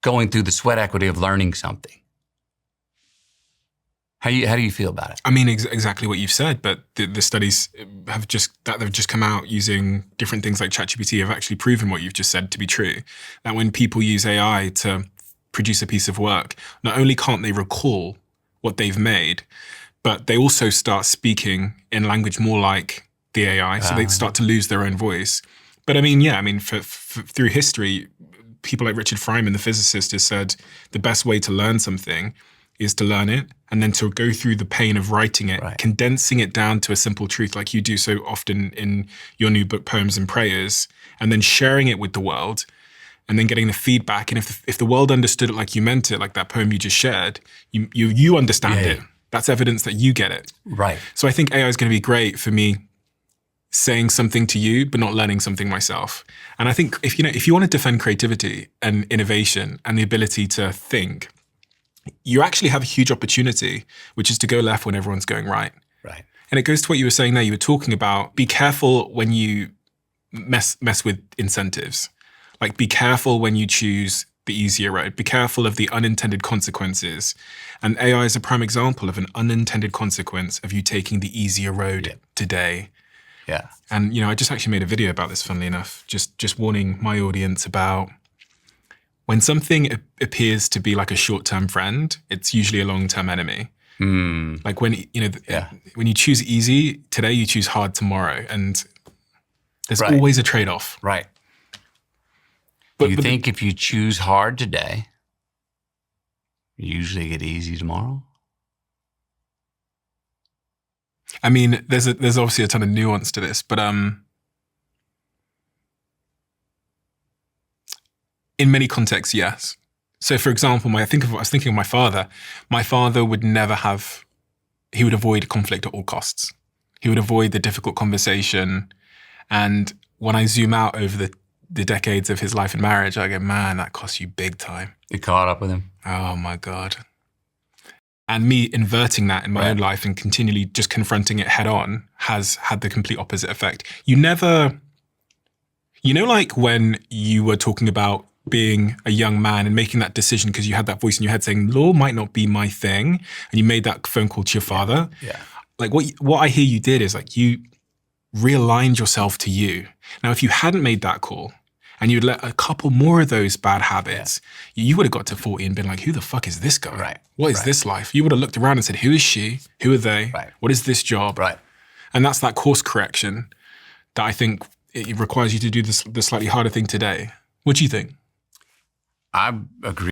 going through the sweat equity of learning something. How do you feel about it? I mean, exactly what you've said, but the studies have just come out using different things like ChatGPT have actually proven what you've just said to be true. That when people use AI to produce a piece of work, not only can't they recall what they've made, but they also start speaking in language more like the AI, so they start to lose their own voice. But I mean, through history, people like Richard Feynman, the physicist, has said the best way to learn something is to learn it and then to go through the pain of writing it, condensing it down to a simple truth like you do so often in your new book, Poems and Prayers, and then sharing it with the world and then getting the feedback. And if the world understood it like you meant it, like that poem you just shared, you understand it. That's evidence that you get it. Right. So I think AI is going to be great for me saying something to you, but not learning something myself. And I think if you want to defend creativity and innovation and the ability to think, you actually have a huge opportunity, which is to go left when everyone's going right. Right. And it goes to what you were saying there. You were talking about be careful when you mess with incentives. Like be careful when you choose the easier road. Be careful of the unintended consequences. And AI is a prime example of an unintended consequence of you taking the easier road today. Yeah. And, I just actually made a video about this, funnily enough, just warning my audience about when something appears to be like a short-term friend, it's usually a long-term enemy. Like when you choose easy today, you choose hard tomorrow, and there's always a trade-off. Right. But you think if you choose hard today, you usually get easy tomorrow? I mean, there's obviously a ton of nuance to this, but in many contexts, yes. So, for example, I was thinking of my father. My father would never he would avoid conflict at all costs. He would avoid the difficult conversation. And when I zoom out over the decades of his life and marriage, I go, man, that costs you big time. You caught up with him? Oh my God. And me inverting that in my own life and continually just confronting it head on has had the complete opposite effect. Like when you were talking about being a young man and making that decision because you had that voice in your head saying, law might not be my thing, and you made that phone call to your father. Yeah. Like what I hear you did is like you realigned yourself to you. Now, if you hadn't made that call and you'd let a couple more of those bad habits, you would have got to 40 and been like, who the fuck is this guy? Right. What is this life? You would have looked around and said, who is she? Who are they? Right. What is this job? Right. And that's that course correction that I think it requires you to do the slightly harder thing today. What do you think? I agree.